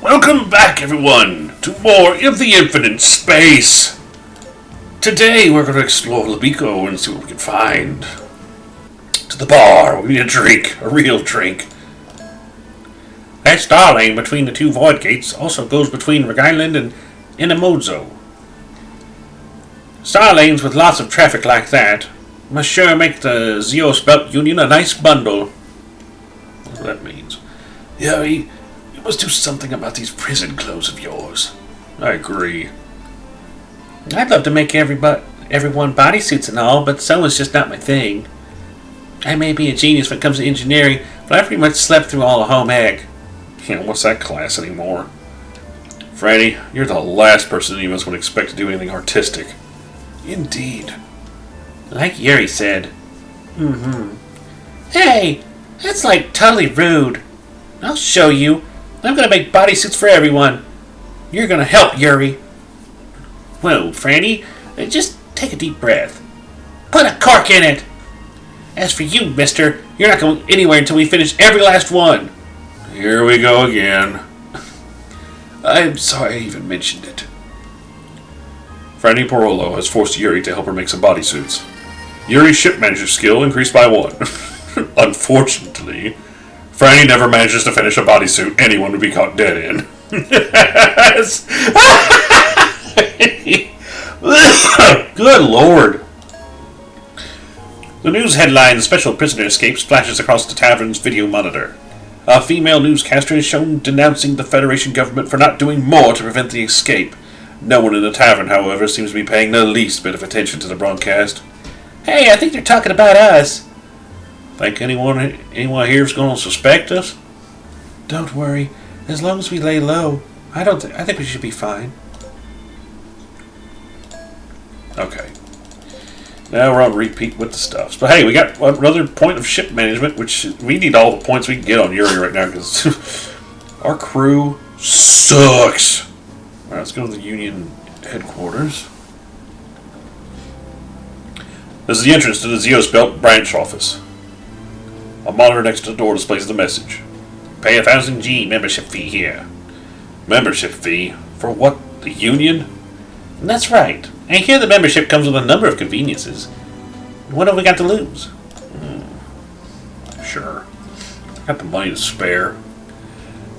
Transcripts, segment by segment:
Welcome back, everyone, to more of the infinite space. Today, we're going to explore Labico and see what we can find. To the bar, we need a drink, a real drink. That star lane between the two void gates also goes between Rhode Island and Inamozo. Star lanes with lots of traffic like that must sure make the Zeos Belt Union a nice bundle. Whatever that means. Yeah, you must do something about these prison clothes of yours. I agree. I'd love to make everyone bodysuits and all, but sewing's just not my thing. I may be a genius when it comes to engineering, but I pretty much slept through all of home ec. What's that class anymore? Franny, you're the last person any of us would expect to do anything artistic. Indeed. Like Yuri said. Hey, that's like totally rude. I'll show you. I'm gonna make bodysuits for everyone. You're gonna help, Yuri. Whoa, Franny, just take a deep breath. Put a cork in it. As for you, mister, you're not going anywhere until we finish every last one. Here we go again. I'm sorry I even mentioned it. Franny Porolo has forced Yuri to help her make some bodysuits. Yuri's ship manager skill increased by 1. Unfortunately, Franny never manages to finish a bodysuit anyone would be caught dead in. Good lord. The news headline, Special Prisoner Escapes, flashes across the tavern's video monitor. A female newscaster is shown denouncing the Federation government for not doing more to prevent the escape. No one in the tavern, however, seems to be paying the least bit of attention to the broadcast. Hey, I think they're talking about us. Think anyone here is going to suspect us? Don't worry. As long as we lay low, I think we should be fine. Okay. Now we're on repeat with the stuffs. But hey, we got another point of ship management, which we need all the points we can get on Yuri right now because our crew sucks. Alright, let's go to the Union headquarters. This is the entrance to the Zeos Belt branch office. A monitor next to the door displays the message. Pay 1,000 G membership fee here. Membership fee? For what? The Union? That's right. And here the membership comes with a number of conveniences. What have we got to lose? Sure. Got the money to spare.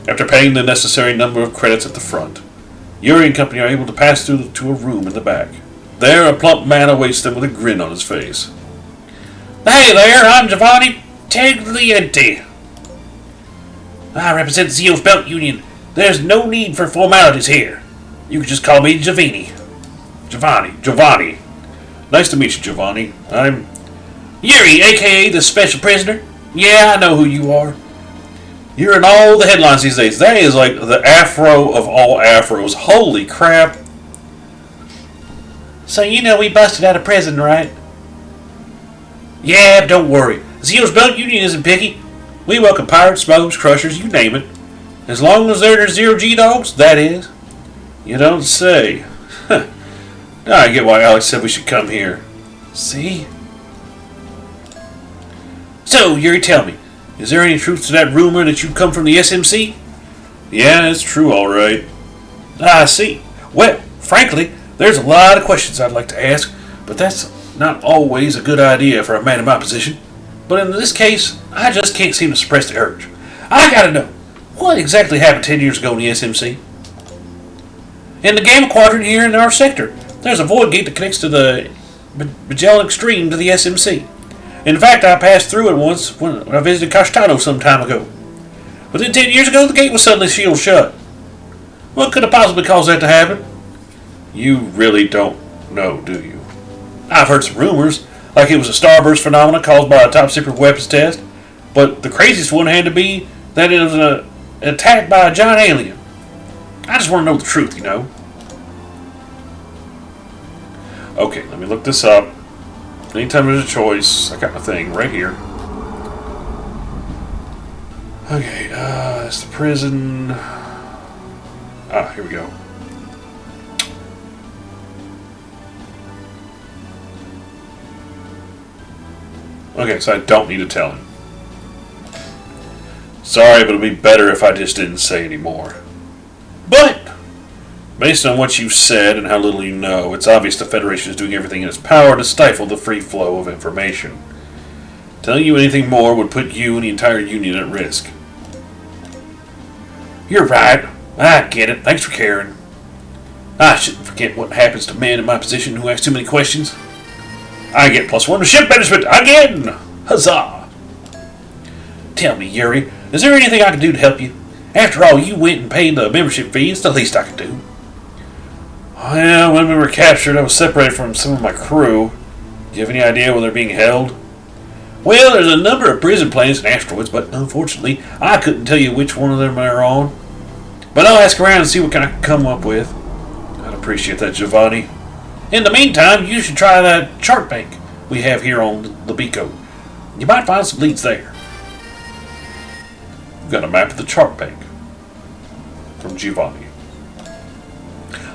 After paying the necessary number of credits at the front, Yuri and company are able to pass through to a room in the back. There, a plump man awaits them with a grin on his face. Hey there, I'm Giovanni Tagliente. I represent Zeos Belt Union. There's no need for formalities here. You can just call me Giovanni. Nice to meet you, Giovanni. I'm Yuri, a.k.a. the Special Prisoner. Yeah, I know who you are. You're in all the headlines these days. That is like the afro of all afros. Holy crap. So you know we busted out of prison, right? Yeah, but don't worry. Zeos Belt Union isn't picky. We welcome pirates, smugglers, crushers, you name it. As long as they're zero G dogs, that is. You don't say. Now I get why Alex said we should come here. See? So, Yuri, tell me, is there any truth to that rumor that you come from the SMC? Yeah, it's true, all right. I see. Well, frankly, there's a lot of questions I'd like to ask, but that's not always a good idea for a man in my position. But in this case, I just can't seem to suppress the urge. I gotta know, what exactly happened 10 years ago in the SMC? In the Gamma Quadrant here in our sector, there's a void gate that connects to the Magellan Extreme to the SMC. In fact, I passed through it once when I visited Castano some time ago. But then 10 years ago, the gate was suddenly sealed shut. What could have possibly caused that to happen? You really don't know, do you? I've heard some rumors, like it was a starburst phenomenon caused by a top-secret weapons test, but the craziest one had to be that it was an attack by a giant alien. I just want to know the truth, you know. Okay, let me look this up. Anytime there's a choice, I got my thing right here. Okay, that's the prison. Here we go. Okay, so I don't need to tell him. Sorry, but it'd be better if I just didn't say any more. But, based on what you've said and how little you know, it's obvious the Federation is doing everything in its power to stifle the free flow of information. Telling you anything more would put you and the entire Union at risk. You're right. I get it. Thanks for caring. I shouldn't forget what happens to men in my position who ask too many questions. I get +1 to ship management again! Huzzah! Tell me, Yuri, is there anything I can do to help you? After all, you went and paid the membership fee. It's the least I could do. Well, when we were captured, I was separated from some of my crew. Do you have any idea where they're being held? Well, there's a number of prison planets and asteroids, but unfortunately, I couldn't tell you which one of them they're on. But I'll ask around and see what I can come up with. I'd appreciate that, Giovanni. In the meantime, you should try that chart bank we have here on Libico. You might find some leads there. We've got a map of the chart bank from Giovanni.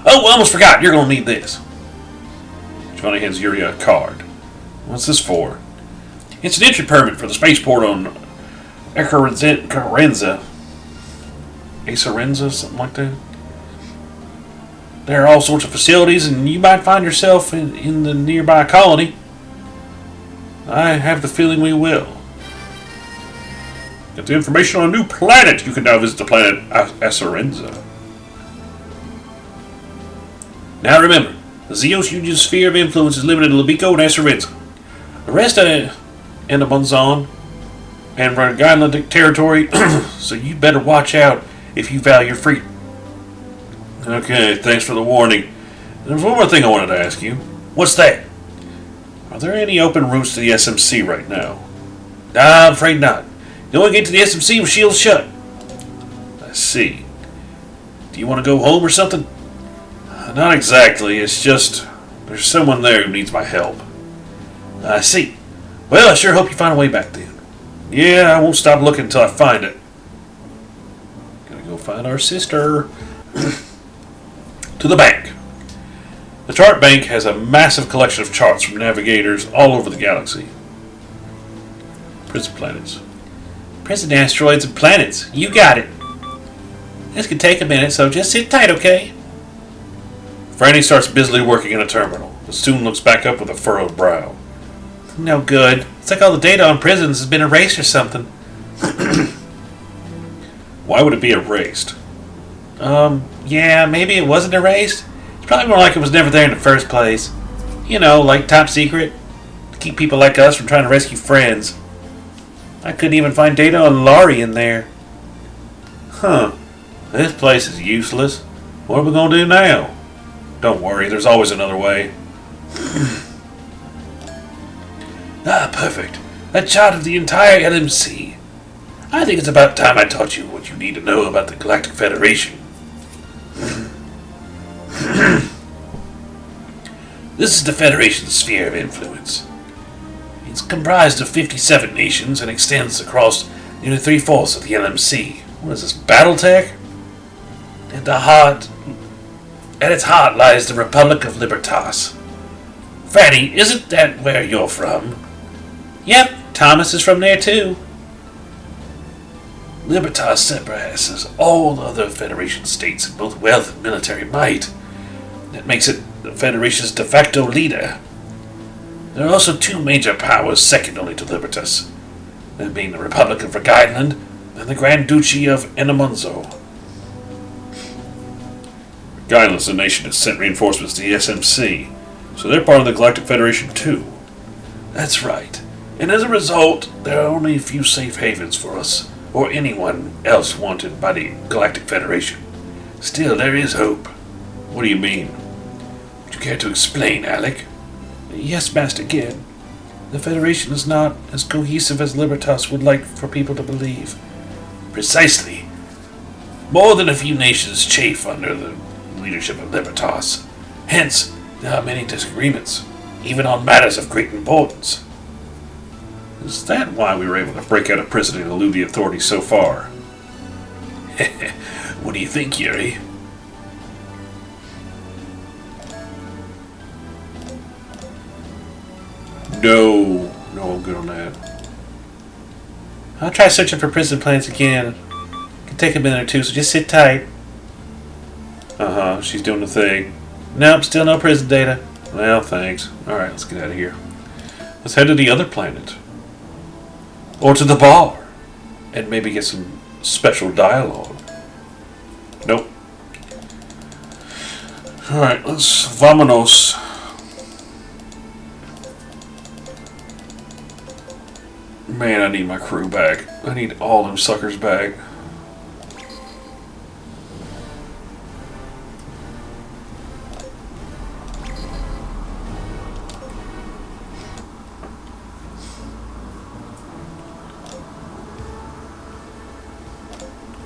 Oh, I almost forgot. You're going to need this. Giovanni hands Yuri a card. What's this for? It's an entry permit for the spaceport on Acarenza. Acerenza, something like that. There are all sorts of facilities, and you might find yourself in the nearby colony. I have the feeling we will. Get the information on a new planet. You can now visit the planet Acerenza. Now remember, the Zeos Union's sphere of influence is limited to Libico and Acerenza. The rest of Enabunzon and Rhode territory, so you better watch out if you value your freedom. Okay, thanks for the warning. There's one more thing I wanted to ask you. What's that? Are there any open routes to the SMC right now? Nah, I'm afraid not. You only get to the SMC with shields shut. I see. Do you want to go home or something? Not exactly. It's just there's someone there who needs my help. I see. Well, I sure hope you find a way back then. Yeah, I won't stop looking until I find it. Gotta go find our sister. To the bank. The chart bank has a massive collection of charts from navigators all over the galaxy. Prison planets. Prison asteroids and planets. You got it. This could take a minute, so just sit tight, okay? Franny starts busily working in a terminal. The student looks back up with a furrowed brow. No good. It's like all the data on prisons has been erased or something. Why would it be erased? Yeah, maybe it wasn't erased. It's probably more like it was never there in the first place. You know, like top secret. To keep people like us from trying to rescue friends. I couldn't even find data on Laurie in there. Huh. This place is useless. What are we going to do now? Don't worry, there's always another way. Ah, perfect. A chart of the entire LMC. I think it's about time I taught you what you need to know about the Galactic Federation. This is the Federation's sphere of influence. It's comprised of 57 nations and extends across nearly 3/4 of the LMC. What is this, Battletech? At its heart lies the Republic of Libertas. Franny, isn't that where you're from? Yep, Thomas is from there too. Libertas surpasses all other Federation states in both wealth and military might. That makes it the Federation's de facto leader. There are also two major powers second only to Libertas, that being the Republic of Vergeidland and the Grand Duchy of Enamunzo. Vergeidland's a nation that sent reinforcements to the SMC, so they're part of the Galactic Federation too. That's right, and as a result, there are only a few safe havens for us, or anyone else wanted by the Galactic Federation. Still, there is hope. What do you mean? Would you care to explain, Alec? Yes, Master Gid. The Federation is not as cohesive as Libertas would like for people to believe. Precisely. More than a few nations chafe under the leadership of Libertas. Hence, there are many disagreements, even on matters of great importance. Is that why we were able to break out of prison and elude the authorities so far? What do you think, Yuri? No, I'm good on that. I'll try searching for prison planets again. It can take a minute or two, so just sit tight. Uh-huh, she's doing the thing. Nope, still no prison data. Well, thanks. Alright, let's get out of here. Let's head to the other planet. Or to the bar. And maybe get some special dialogue. Nope. Alright, let's vamonos. Man, I need my crew back. I need all them suckers back.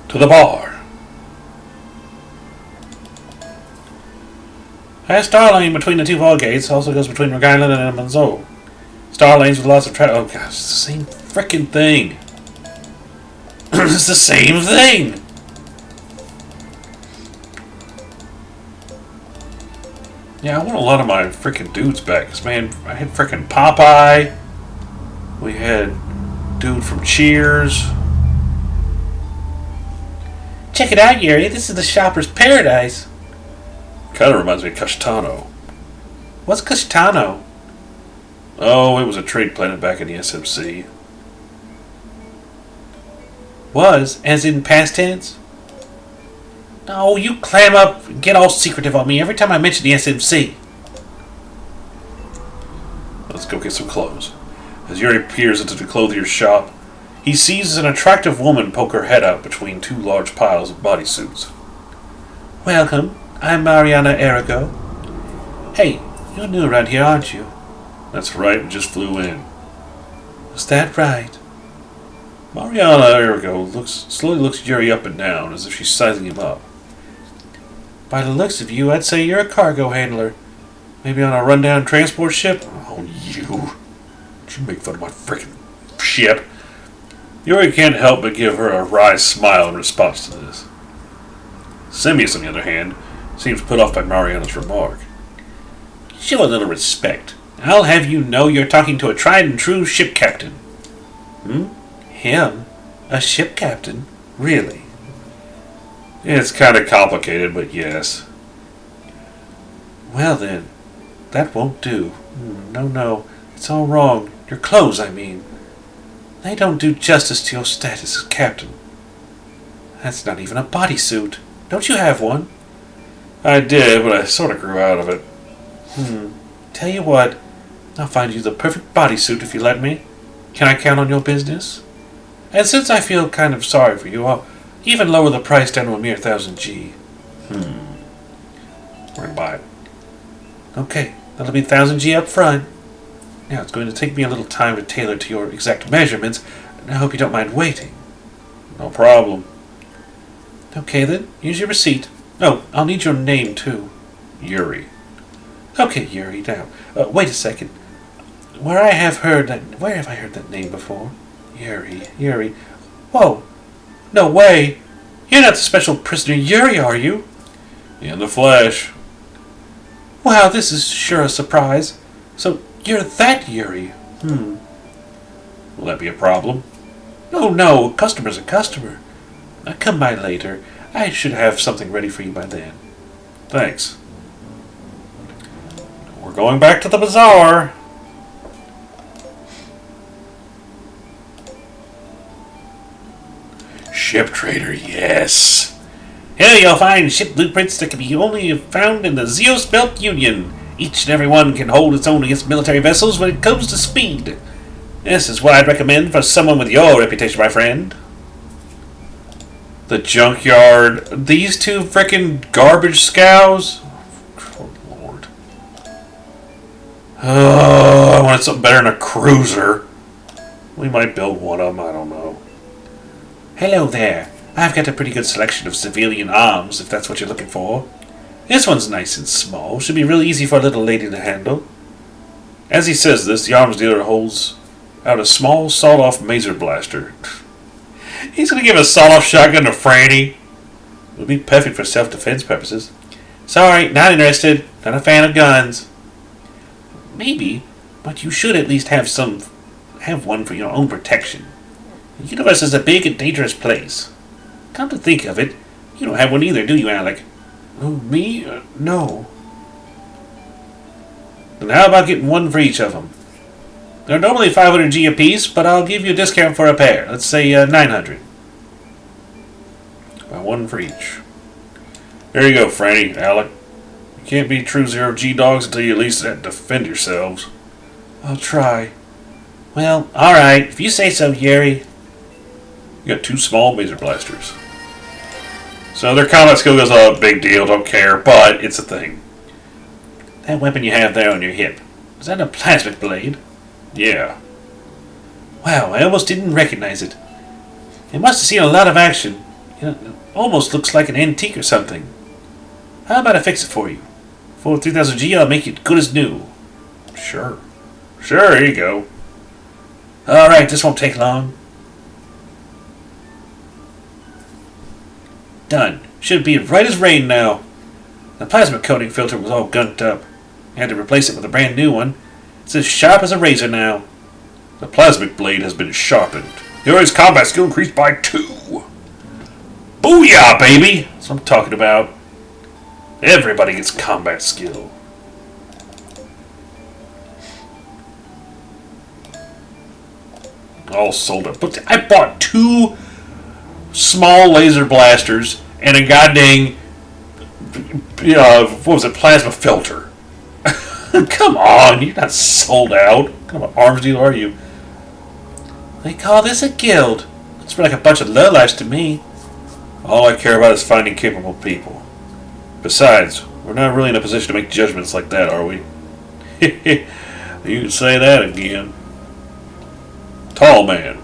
To the bar. A star lane between the two vault gates also goes between Rhode Island and Monzo. Star lanes with lots of traffic. Oh gosh, it's the same frickin' thing. It's the same thing. Yeah, I want a lot of my frickin' dudes back. 'Cause, man, I had frickin' Popeye. We had dude from Cheers. Check it out, Yuri. This is the shopper's paradise. Kind of reminds me of Castano. What's Castano? Oh, it was a trade planet back in the SMC. Was? As in past tense? No, you clam up and get all secretive on me every time I mention the SMC. Let's go get some clothes. As Yuri peers into the clothier's shop, he sees an attractive woman poke her head out between two large piles of bodysuits. Welcome. I'm Mariana Arago. Hey, you're new around here, aren't you? That's right, we just flew in. Is that right? Mariana Arago slowly looks Yuri up and down as if she's sizing him up. By the looks of you, I'd say you're a cargo handler. Maybe on a rundown transport ship? Oh, you. Don't you make fun of my frickin' ship. Yuri can't help but give her a wry smile in response to this. Simius, on the other hand, seems put off by Mariana's remark. Show a little respect. I'll have you know you're talking to a tried and true ship captain. Him? A ship captain? Really? It's kind of complicated, but yes. Well then, that won't do. No, it's all wrong. Your clothes, I mean. They don't do justice to your status as captain. That's not even a bodysuit. Don't you have one? I did, but I sort of grew out of it. Tell you what, I'll find you the perfect bodysuit if you let me. Can I count on your business? And since I feel kind of sorry for you, I'll even lower the price down to a mere 1,000 G. We're gonna buy it. Okay, that'll be 1,000 G up front. Now, it's going to take me a little time to tailor to your exact measurements, and I hope you don't mind waiting. No problem. Okay then, use your receipt. Oh, I'll need your name too. Yuri. Okay, Yuri, now, wait a second. Where have I heard that name before? Yuri. Whoa! No way! You're not the special prisoner Yuri, are you? In the flesh. Wow, this is sure a surprise. So, you're that Yuri. Will that be a problem? Oh no, a customer's a customer. I'll come by later. I should have something ready for you by then. Thanks. We're going back to the bazaar. Ship trader, yes. Here you'll find ship blueprints that can be only found in the Zeus Belt Union. Each and every one can hold its own against military vessels when it comes to speed. This is what I'd recommend for someone with your reputation, my friend. The junkyard. These two frickin' garbage scows. Oh, Lord. Oh, I wanted something better than a cruiser. We might build one of them, I don't know. Hello there. I've got a pretty good selection of civilian arms, if that's what you're looking for. This one's nice and small. Should be really easy for a little lady to handle. As he says this, the arms dealer holds out a small sawed-off maser blaster. He's going to give a sawed-off shotgun to Franny. It would be perfect for self-defense purposes. Sorry, not interested. Not a fan of guns. Maybe, but you should at least have one for your own protection. The universe is a big and dangerous place. Come to think of it, you don't have one either, do you, Alec? Oh, me? No. Then how about getting one for each of them? They're normally 500G apiece, but I'll give you a discount for a pair. Let's say 900. Buy one for each. There you go, Franny, Alec. You can't be true 0G dogs until you at least defend yourselves. I'll try. Well, alright, if you say so, Yuri. You got 2 small laser blasters. So their combat skill goes up, big deal, don't care, but it's a thing. That weapon you have there on your hip, is that a plasmic blade? Yeah. Wow, I almost didn't recognize it. It must have seen a lot of action. It almost looks like an antique or something. How about I fix it for you? For 3000G, I'll make it good as new. Sure. Sure, here you go. Alright, this won't take long. Done. Should be bright as rain now. The plasma coating filter was all gunked up. I had to replace it with a brand new one. It's as sharp as a razor now. The plasmic blade has been sharpened. Yuri's combat skill increased by 2. Booyah, baby! That's what I'm talking about. Everybody gets combat skill. All sold up. But I bought 2 small laser blasters and a goddamn what was it, plasma filter. Come on, you're not sold out. What kind of arms dealer are you? They call this a guild. Looks like a bunch of lowlifes to me. All I care about is finding capable people. Besides, we're not really in a position to make judgments like that, are we? You can say that again. Tall man.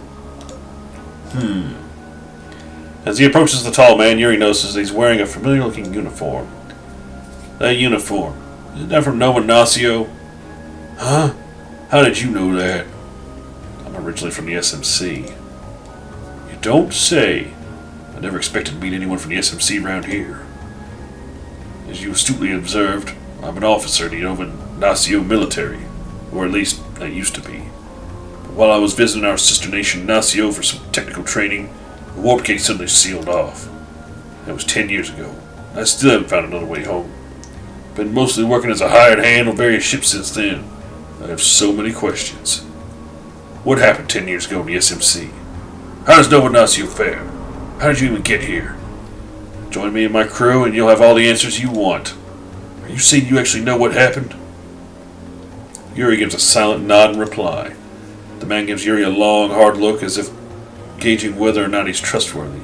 As he approaches the tall man, Yuri notices that he's wearing a familiar-looking uniform. That uniform. Isn't that from Nova Nacio? Huh? How did you know that? I'm originally from the SMC. You don't say. I never expected to meet anyone from the SMC around here. As you astutely observed, I'm an officer in the Nova Nacio military. Or at least, I used to be. But while I was visiting our sister nation Nacio for some technical training, the warp gate suddenly sealed off. That was 10 years ago. I still haven't found another way home. Been mostly working as a hired hand on various ships since then. I have so many questions. What happened 10 years ago in the SMC? How does Nova Nacio fare? How did you even get here? Join me and my crew and you'll have all the answers you want. Are you saying you actually know what happened? Yuri gives a silent nod in reply. The man gives Yuri a long, hard look as if gauging whether or not he's trustworthy.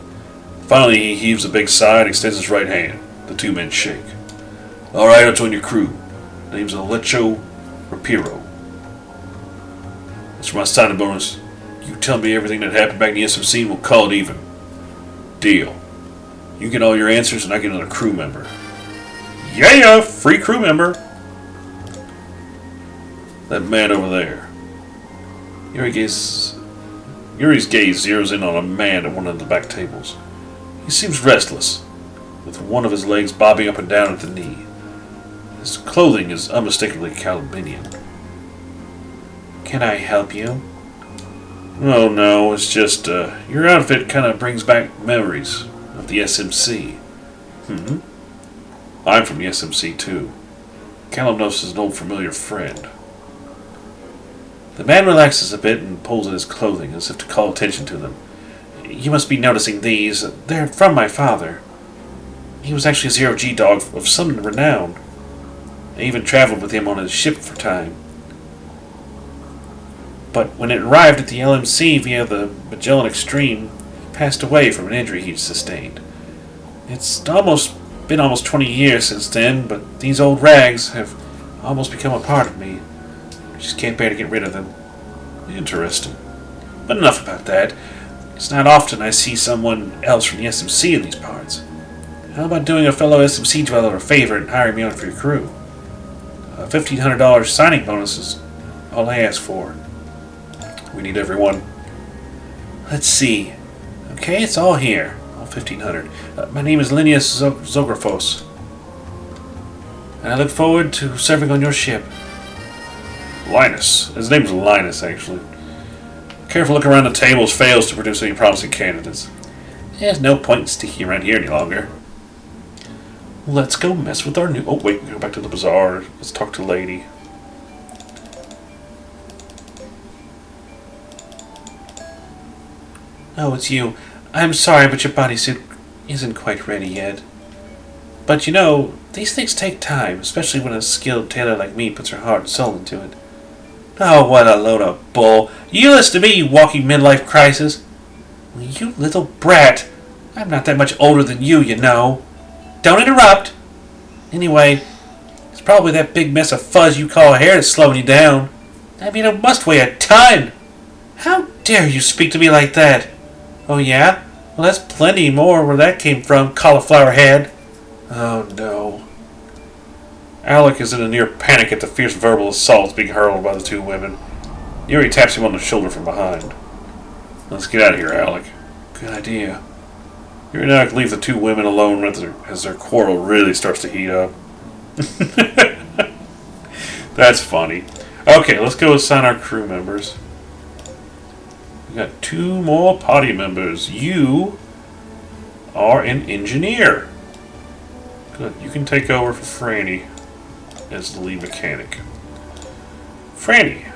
Finally, he heaves a big sigh and extends his right hand. The 2 men shake. Alright, I'll join your crew. Name's Alecho Rapiro. As for my signing bonus, you tell me everything that happened back in the SMC and we'll call it even. Deal. You get all your answers and I get another crew member. Yeah, free crew member. That man over there. Yuri's gaze zeroes in on a man at one of the back tables. He seems restless, with one of his legs bobbing up and down at the knee. His clothing is unmistakably Calabinian. Can I help you? Oh no, it's just, your outfit kind of brings back memories of the SMC. I'm from the SMC too. Kalimnos is an old familiar friend. The man relaxes a bit and pulls at his clothing as if to call attention to them. You must be noticing these. They're from my father. He was actually a 0G dog of some renown. I even traveled with him on his ship for a time. But when it arrived at the LMC via the Magellan Extreme, he passed away from an injury he'd sustained. It's been almost 20 years since then, but these old rags have almost become a part of me. I just can't bear to get rid of them. Interesting. But enough about that. It's not often I see someone else from the SMC in these parts. How about doing a fellow SMC dweller a favor and hiring me on for your crew? A $1,500 signing bonus is all I ask for. We need everyone. Let's see. Okay, it's all here. All 1,500. My name is Linus Zographos. And I look forward to serving on your ship. Linus. His name's Linus, actually. Careful look around the tables fails to produce any promising candidates. There's no point in sticking around here any longer. Let's go mess with our new... Oh, wait, go back to the bazaar. Let's talk to Lady. Oh, it's you. I'm sorry, but your bodysuit isn't quite ready yet. But you know, these things take time, especially when a skilled tailor like me puts her heart and soul into it. Oh, what a load of bull. You listen to me, you walking midlife crisis. You little brat. I'm not that much older than you know. Don't interrupt. Anyway, it's probably that big mess of fuzz you call hair that's slowing you down. I mean, it must weigh a ton. How dare you speak to me like that? Oh, yeah? Well, that's plenty more where that came from, cauliflower head. Oh, no. Alec is in a near panic at the fierce verbal assaults being hurled by the two women. Yuri taps him on the shoulder from behind. Let's get out of here, Alec. Good idea. Yuri and Alec leave the two women alone as their quarrel really starts to heat up. That's funny. Okay, let's go assign our crew members. We got 2 more party members. You are an engineer. Good. You can take over for Franny as the lead mechanic. Franny,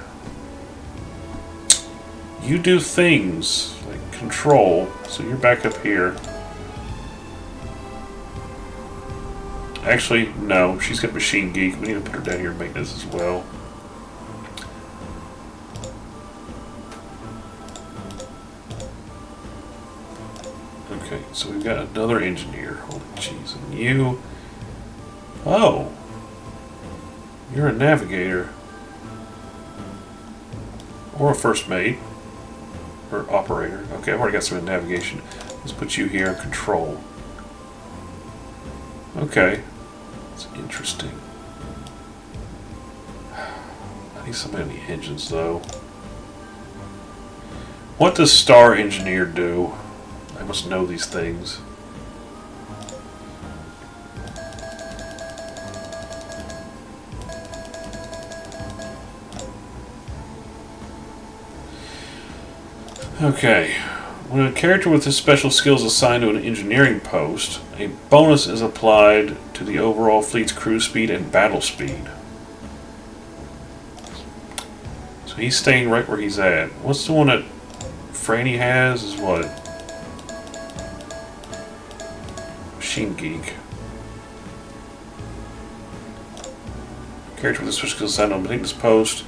you do things like control, so you're back up here. Actually, no, she's got Machine Geek. We need to put her down here in maintenance as well. Okay, so we've got another engineer. Holy jeez, and you... Oh! You're a navigator. Or a first mate. Or operator. Okay, I've already got some in navigation. Let's put you here in control. Okay. That's interesting. I need somebody on the engines, though. What does Star Engineer do? I must know these things. Okay. When a character with this special skill is assigned to an engineering post, a bonus is applied to the overall fleet's crew speed and battle speed. So he's staying right where he's at. What's the one that Franny has is what? Machine Geek. Character with this special skill assigned on maintenance post.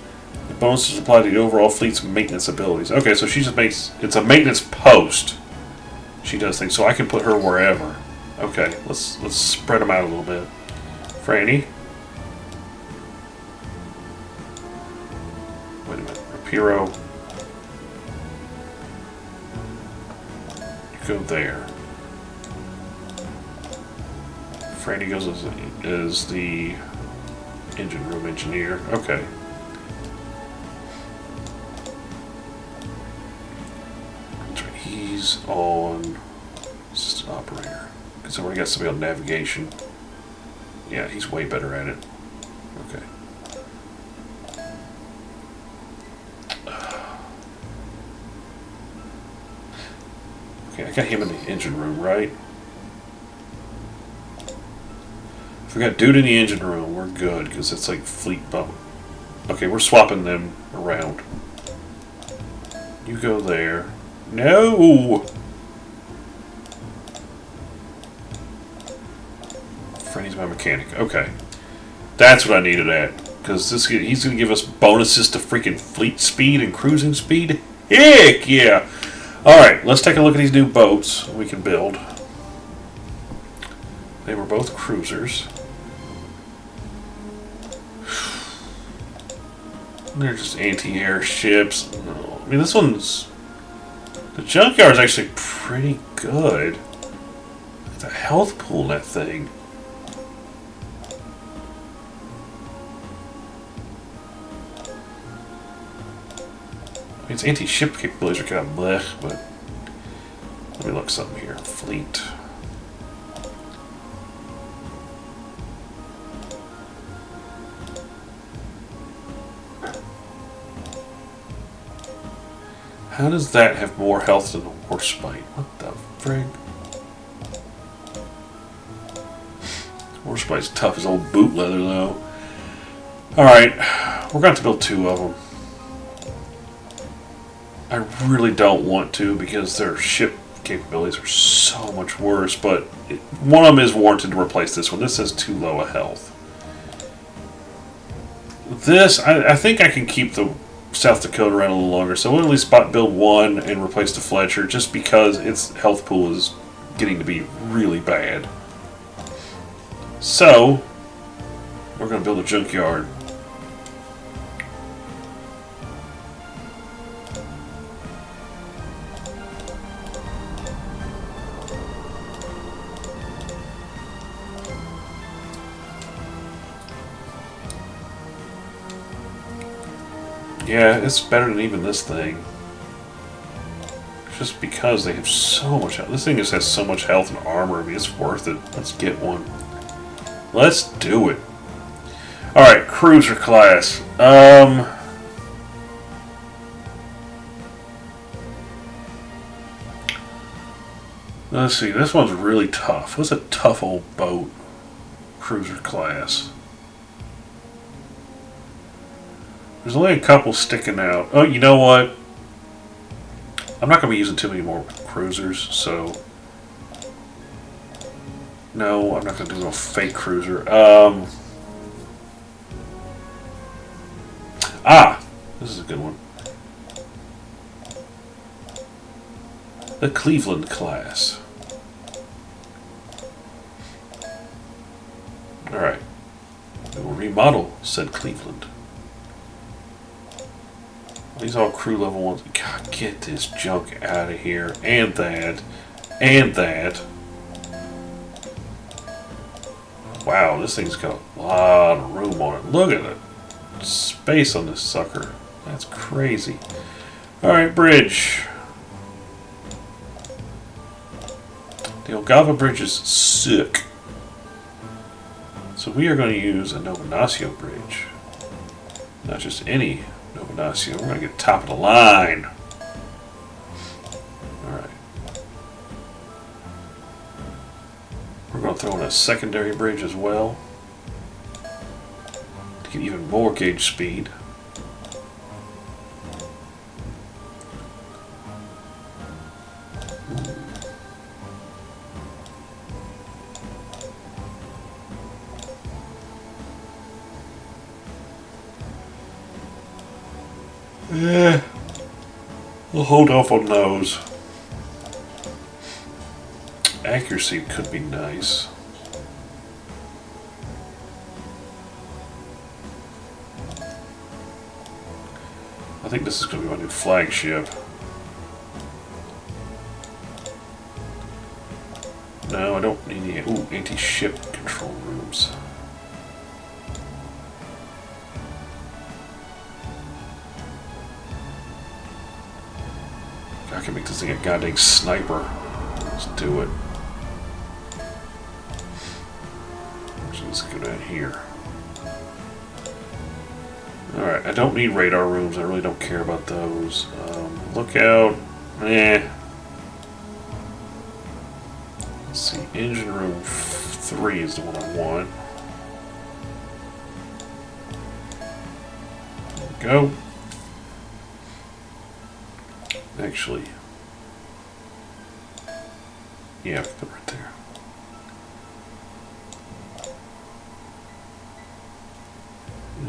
The bonus is applied to the overall fleet's maintenance abilities. Okay, so she just makes... It's a maintenance post. She does things, so I can put her wherever. Okay, let's spread them out a little bit. Franny. Wait a minute. Rapiro. You go there. Franny goes as the engine room engineer. Okay. That's right. He's on assistant operator. Because I've already got somebody on navigation. Yeah, he's way better at it. Okay. Okay, I got him in the engine room, right? If we got dude in the engine room, we're good, because it's like fleet bump. Okay, we're swapping them around. You go there. No! Franny's my mechanic. Okay. That's what I needed at. Because he's going to give us bonuses to freaking fleet speed and cruising speed. Heck yeah! Alright, let's take a look at these new boats we can build. They were both cruisers. They're just anti-air ships. No. I mean, this one's... The junkyard is actually pretty good. Look at the health pool in that thing. I mean, its anti-ship capabilities are kind of blech, but... Let me look something here. Fleet. How does that have more health than the Warspite? What the frig? War supply's tough as old boot leather, though. Alright, we're going to have to build 2 of them. I really don't want to because their ship capabilities are so much worse, but one of them is warranted to replace this one. This has too low a health. This, I think I can keep the South Dakota around a little longer, so we'll at least build 1 and replace the Fletcher just because its health pool is getting to be really bad. So, we're going to build a junkyard. Yeah, it's better than even this thing. Just because they have so much health. This thing just has so much health and armor. I mean, it's worth it. Let's get one. Let's do it. Alright, cruiser class. Let's see. This one's really tough. What's a tough old boat? Cruiser class. There's only a couple sticking out. Oh, you know what? I'm not going to be using too many more cruisers, so... No, I'm not going to do no fake cruiser. This is a good one. The Cleveland class. Alright. We will remodel said Cleveland. These all crew level ones. God, get this junk out of here. And that. And that. Wow, this thing's got a lot of room on it. Look at the space on this sucker. That's crazy. Alright, bridge. The Ogava Bridge is sick. So we are going to use a Nova Ignacio bridge. Not just any Nova Ignacio. We're going to get top of the line. Alright. We're going to throw in a secondary bridge as well. To get even more gauge speed. We'll hold off on those. Accuracy could be nice. I think this is going to be my new flagship. No, I don't need any. Ooh, anti-ship control rooms. I can make this thing a goddamn sniper. Let's do it. So let's go down here. Alright, I don't need radar rooms. I really don't care about those. Lookout. Let's see. Engine room 3 is the one I want. There we go. Actually, yeah, put it right there.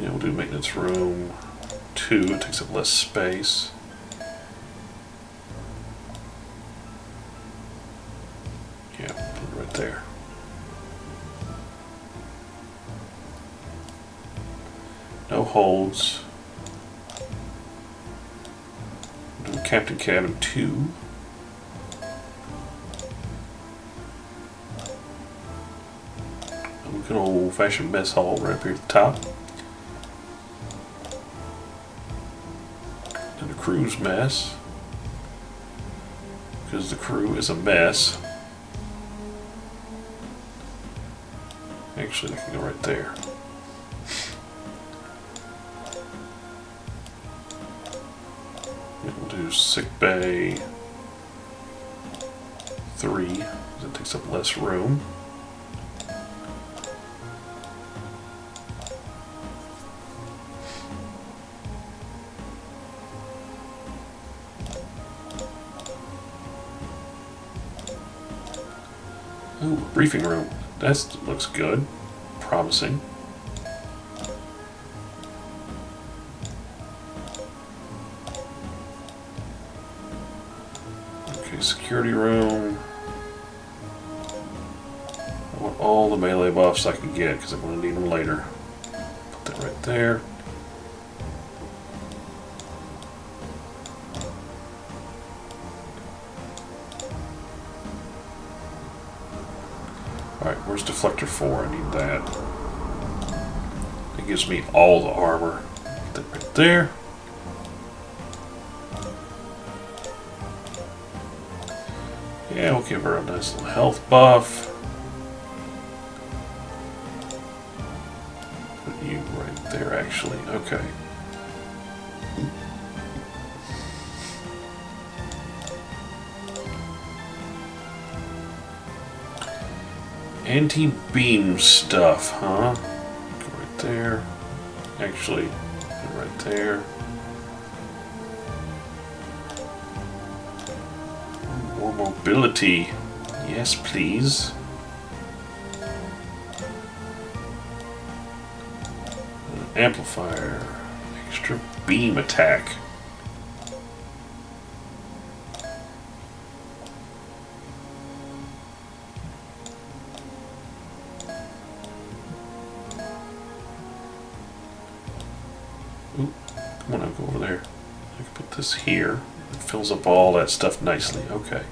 Yeah, we'll do maintenance room 2. It takes up less space. Yeah, put it right there. No holds. Captain Cabin 2. A good old-fashioned mess hall right up here at the top. And a crew's mess. Because the crew is a mess. Actually, I can go right there. We'll do sick bay 3, because it takes up less room. Ooh, briefing room. That looks good. Promising. Okay, security room. I want all the melee buffs I can get because I'm going to need them later. Put that right there. Alright, where's deflector 4? I need that. It gives me all the armor. Put that right there. Yeah, we'll give her a nice little health buff. Put you right there, actually. Okay. Anti-beam stuff, huh? Go right there. Actually, go right there. More mobility. Yes, please. An amplifier. Extra beam attack. Ooh, come on, I'll go over there. I can put this here. It fills up all that stuff nicely. Okay.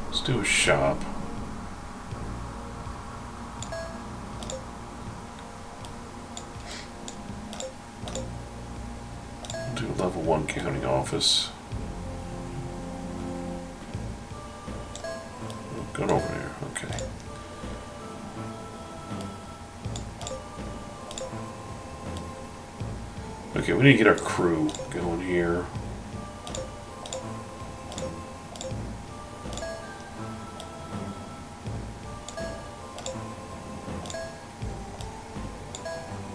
Let's do a shop. Do a level 1 counting office. Going over there, okay. Okay, we need to get our crew going here.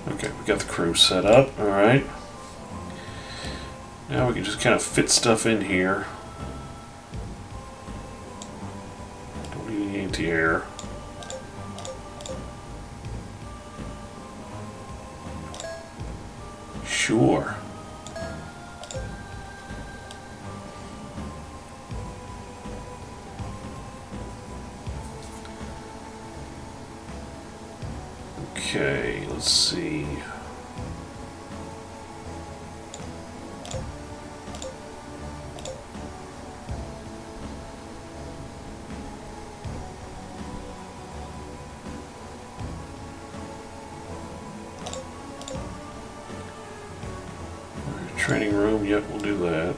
Okay, we got the crew set up, alright. Now we can just kind of fit stuff in here. Don't need any anti-air. Sure. Okay, let's see. Training room, yep, we'll do that.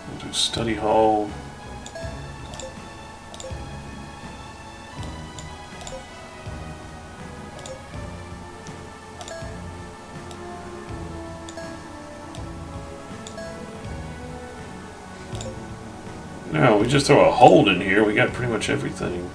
We'll do study hall. No, we just throw a hold in here, we got pretty much everything.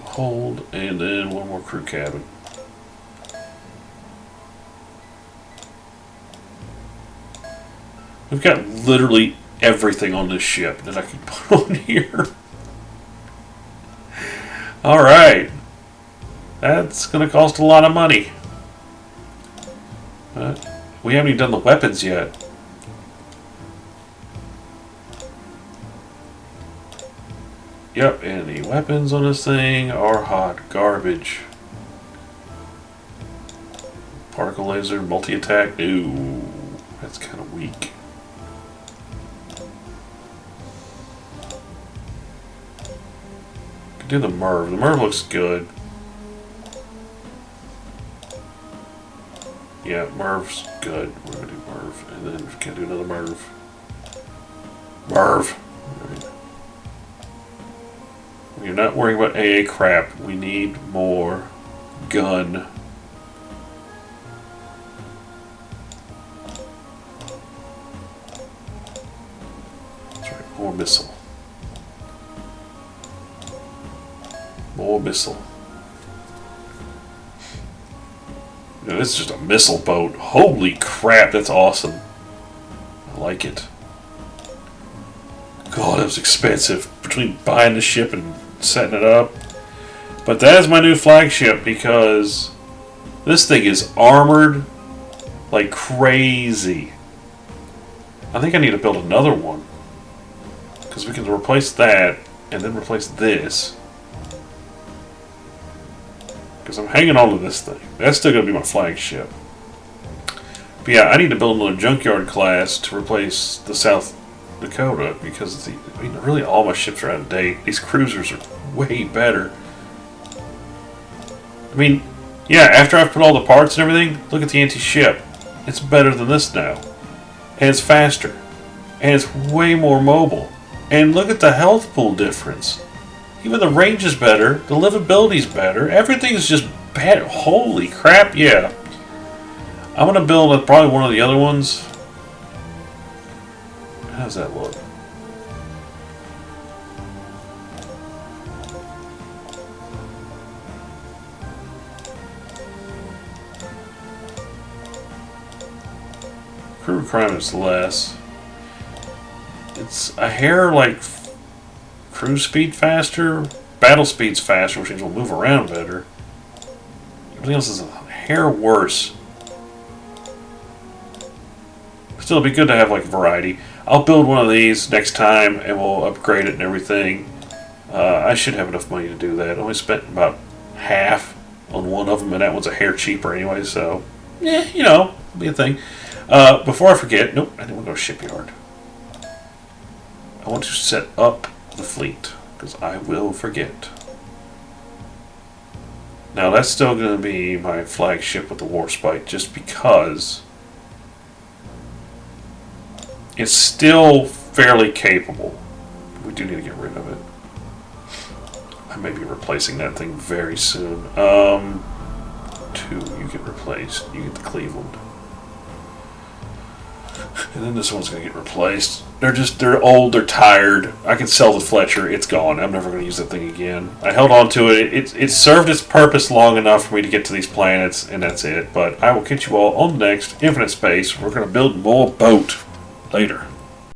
Hold, and then one more crew cabin. We've got literally everything on this ship that I can put on here. Alright. That's going to cost a lot of money. But we haven't even done the weapons yet. Yep, and the weapons on this thing are hot garbage. Particle laser, multi-attack, ooh, that's kind of weak. Could do the Merv. The Merv looks good. Yeah, Yeah, Merv's good. We're going to do Merv. And then we can do another Merv. Merv. You're not worrying about AA crap. We need more gun. That's right, more missile. More missile. Now, this is just a missile boat. Holy crap, that's awesome. I like it. God, it was expensive between buying the ship and setting it up. But that is my new flagship because this thing is armored like crazy. I think I need to build another one because we can replace that and then replace this. Because I'm hanging on to this thing. That's still going to be my flagship. But yeah, I need to build another junkyard class to replace the South Dakota because really all my ships are out of date. These cruisers are way better. I mean, yeah, after I've put all the parts and everything, look at the anti-ship. It's better than this now. And it's faster. And it's way more mobile. And look at the health pool difference. Even the range is better. The livability is better. Everything's just better. Holy crap, yeah. I'm going to build probably one of the other ones. How does that look? Crew requirements less. It's a hair like cruise speed faster, battle speed's faster, which means we'll move around better. Everything else is a hair worse. Still, it'd be good to have like variety. I'll build one of these next time and we'll upgrade it and everything. I should have enough money to do that. I only spent about half on one of them, and that one's a hair cheaper anyway, so yeah, you know, it'll be a thing. Before I forget, nope, I didn't want to go shipyard. I want to set up the fleet, because I will forget. Now that's still going to be my flagship with the Warspite, just because it's still fairly capable. We do need to get rid of it. I may be replacing that thing very soon. 2, you get replaced. You get the Cleveland. And then this one's going to get replaced. They're old, they're tired. I can sell the Fletcher, it's gone. I'm never going to use that thing again. I held on to it. It served its purpose long enough for me to get to these planets, and that's it. But I will catch you all on the next Infinite Space. We're going to build more boat later.